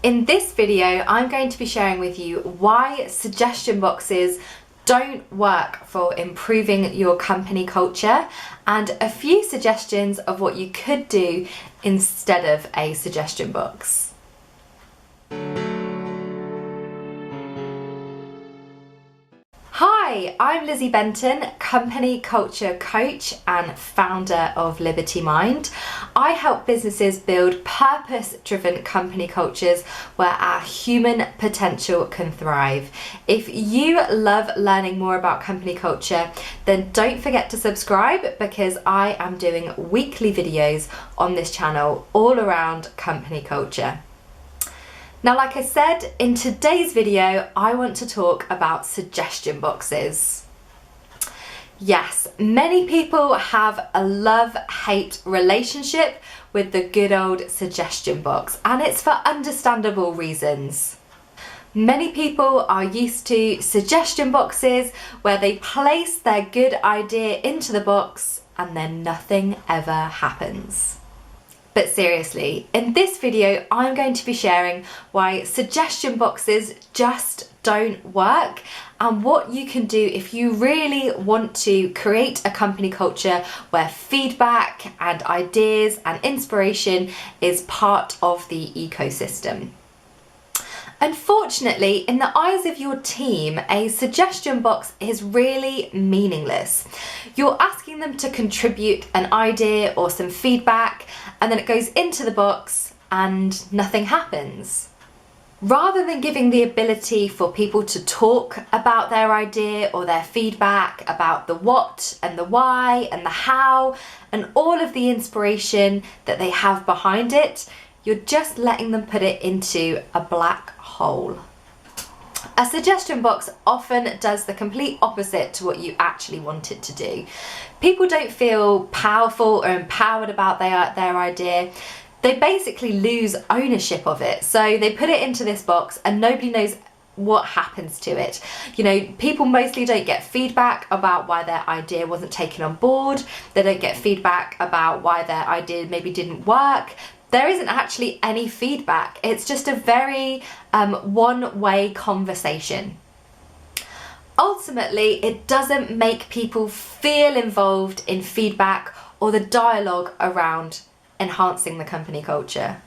In this video, I'm going to be sharing with you why suggestion boxes don't work for improving your company culture and a few suggestions of what you could do instead of a suggestion box. Hi, I'm Lizzie Benton, company culture coach and founder of Liberty Mind. I help businesses build purpose-driven company cultures where our human potential can thrive. If you love learning more about company culture, then don't forget to subscribe because I am doing weekly videos on this channel all around company culture. Now, like I said, in today's video, I want to talk about suggestion boxes. Yes, many people have a love-hate relationship with the good old suggestion box, and it's for understandable reasons. Many people are used to suggestion boxes where they place their good idea into the box and then nothing ever happens. But seriously, in this video, I'm going to be sharing why suggestion boxes just don't work and what you can do if you really want to create a company culture where feedback and ideas and inspiration is part of the ecosystem. Unfortunately, in the eyes of your team, a suggestion box is really meaningless. You're asking them to contribute an idea or some feedback, and then it goes into the box and nothing happens. Rather than giving the ability for people to talk about their idea or their feedback, about the what and the why and the how and all of the inspiration that they have behind it, you're just letting them put it into a black hole. A suggestion box often does the complete opposite to what you actually want it to do. People don't feel powerful or empowered about their idea. They basically lose ownership of it. So they put it into this box and nobody knows what happens to it. You know, people mostly don't get feedback about why their idea wasn't taken on board. They don't get feedback about why their idea maybe didn't work. There isn't actually any feedback. It's just a very one-way conversation. Ultimately, it doesn't make people feel involved in feedback or the dialogue around enhancing the company culture.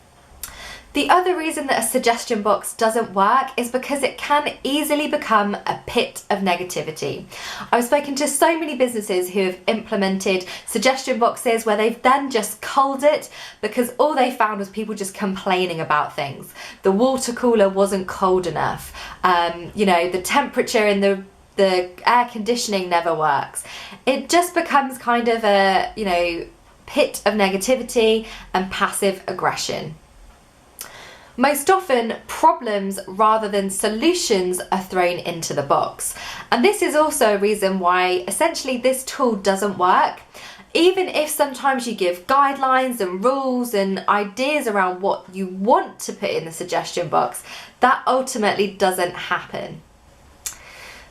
The other reason that a suggestion box doesn't work is because it can easily become a pit of negativity. I've spoken to so many businesses who have implemented suggestion boxes where they've then just culled it because all they found was people just complaining about things. The water cooler wasn't cold enough. The temperature in the air conditioning never works. It just becomes kind of a, pit of negativity and passive aggression. Most often, problems rather than solutions are thrown into the box. And this is also a reason why essentially this tool doesn't work. Even if sometimes you give guidelines and rules and ideas around what you want to put in the suggestion box, that ultimately doesn't happen.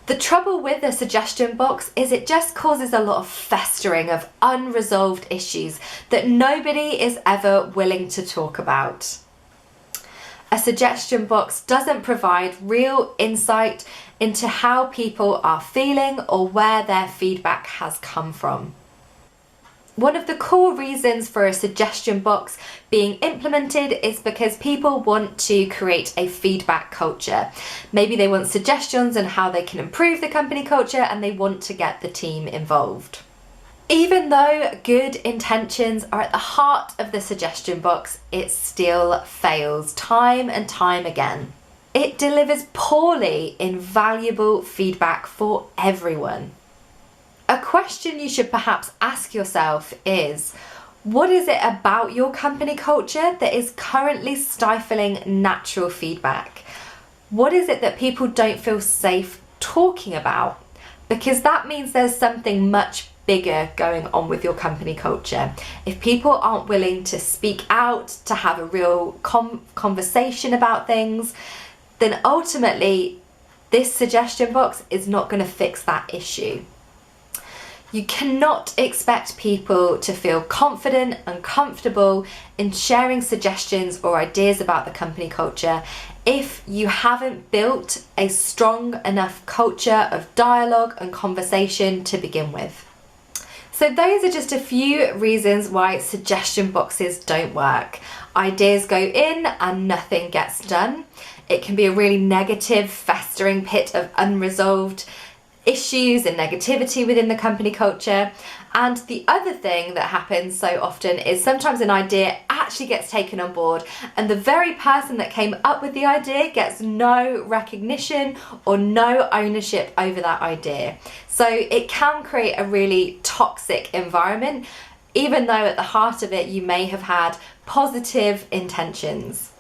The trouble with a suggestion box is it just causes a lot of festering of unresolved issues that nobody is ever willing to talk about. A suggestion box doesn't provide real insight into how people are feeling or where their feedback has come from. One of the core reasons for a suggestion box being implemented is because people want to create a feedback culture. Maybe they want suggestions on how they can improve the company culture and they want to get the team involved. Even though good intentions are at the heart of the suggestion box, it still fails time and time again. It delivers poorly in valuable feedback for everyone. A question you should perhaps ask yourself is, what is it about your company culture that is currently stifling natural feedback? What is it that people don't feel safe talking about? Because that means there's something much bigger going on with your company culture. If people aren't willing to speak out, to have a real conversation about things, then ultimately this suggestion box is not going to fix that issue. You cannot expect people to feel confident and comfortable in sharing suggestions or ideas about the company culture if you haven't built a strong enough culture of dialogue and conversation to begin with. So those are just a few reasons why suggestion boxes don't work. Ideas go in and nothing gets done. It can be a really negative, festering pit of unresolved issues and negativity within the company culture. And the other thing that happens so often is sometimes an idea actually gets taken on board and the very person that came up with the idea gets no recognition or no ownership over that idea. So it can create a really toxic environment, even though at the heart of it you may have had positive intentions.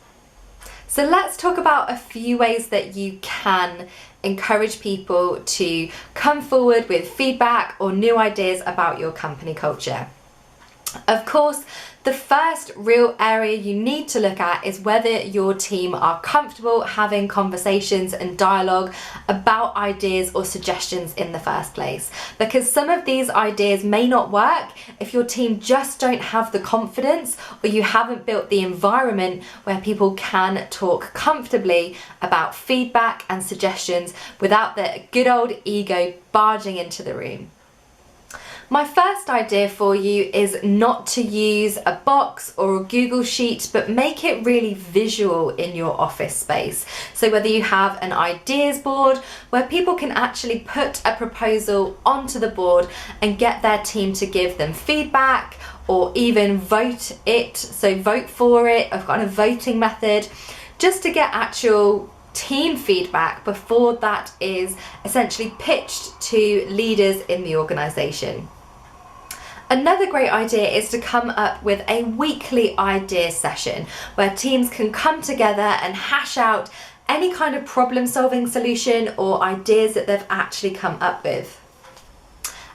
So let's talk about a few ways that you can encourage people to come forward with feedback or new ideas about your company culture. Of course, the first real area you need to look at is whether your team are comfortable having conversations and dialogue about ideas or suggestions in the first place. Because some of these ideas may not work if your team just don't have the confidence or you haven't built the environment where people can talk comfortably about feedback and suggestions without the good old ego barging into the room. My first idea for you is not to use a box or a Google Sheet, but make it really visual in your office space. So whether you have an ideas board where people can actually put a proposal onto the board and get their team to give them feedback or even vote it, so vote for it, I've got a voting method, just to get actual team feedback before that is essentially pitched to leaders in the organisation. Another great idea is to come up with a weekly idea session where teams can come together and hash out any kind of problem-solving solution or ideas that they've actually come up with.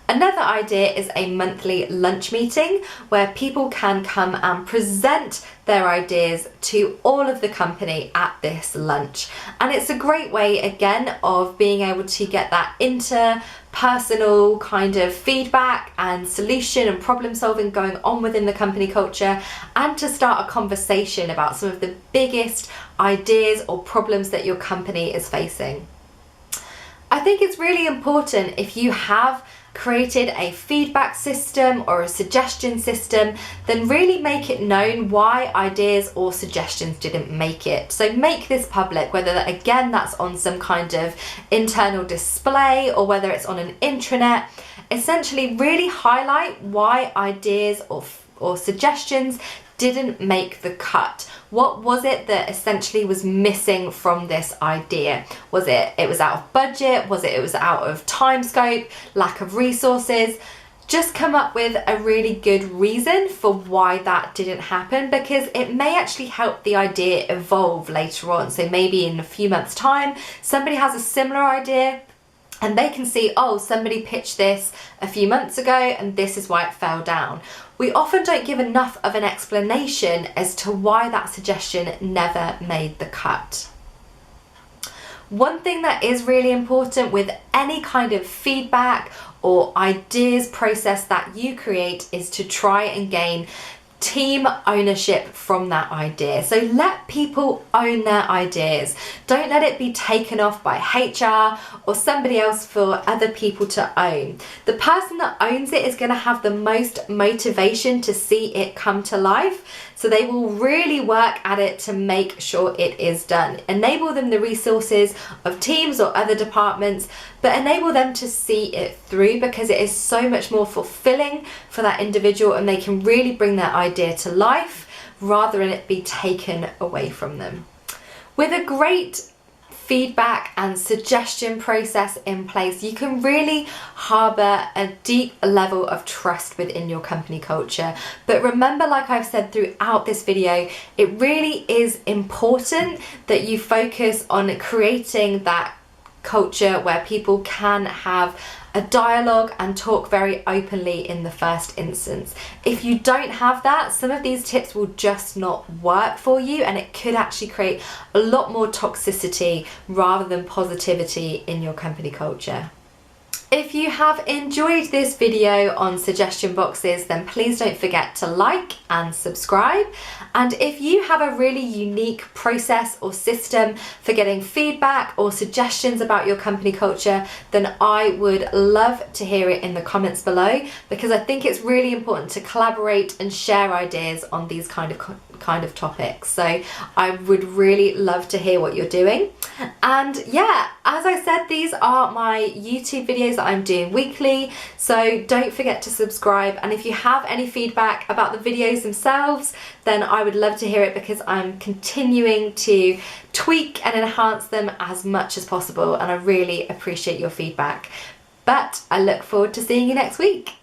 Another idea is a monthly lunch meeting where people can come and present their ideas to all of the company at this lunch. And it's a great way, again, of being able to get that interpersonal kind of feedback and solution and problem solving going on within the company culture, and to start a conversation about some of the biggest ideas or problems that your company is facing. I think it's really important, if you have created a feedback system or a suggestion system, then really make it known why ideas or suggestions didn't make it. So make this public, whether again that's on some kind of internal display or whether it's on an intranet. Essentially really highlight why ideas or suggestions didn't make the cut. What was it that essentially was missing from this idea? Was it was out of budget? Was it was out of time scope, lack of resources? Just come up with a really good reason for why that didn't happen, because it may actually help the idea evolve later on. So maybe in a few months' time, somebody has a similar idea and they can see, oh, somebody pitched this a few months ago and this is why it fell down. We often don't give enough of an explanation as to why that suggestion never made the cut. One thing that is really important with any kind of feedback or ideas process that you create is to try and gain team ownership from that idea. So let people own their ideas. Don't let it be taken off by HR or somebody else for other people to own. The person that owns it is going to have the most motivation to see it come to life. So they will really work at it to make sure it is done. Enable them the resources of teams or other departments, but enable them to see it through, because it is so much more fulfilling for that individual and they can really bring their idea to life rather than it be taken away from them. With a great feedback and suggestion process in place, you can really harbour a deep level of trust within your company culture. But remember, like I've said throughout this video, it really is important that you focus on creating that culture where people can have a dialogue and talk very openly in the first instance. If you don't have that, some of these tips will just not work for you, and it could actually create a lot more toxicity rather than positivity in your company culture. If you have enjoyed this video on suggestion boxes, then please don't forget to like and subscribe. And if you have a really unique process or system for getting feedback or suggestions about your company culture, then I would love to hear it in the comments below, because I think it's really important to collaborate and share ideas on these kind of topics. So I would really love to hear what you're doing. And yeah, as I said, these are my YouTube videos that I'm doing weekly, so don't forget to subscribe. And if you have any feedback about the videos themselves, then I would love to hear it, because I'm continuing to tweak and enhance them as much as possible, and I really appreciate your feedback. But I look forward to seeing you next week.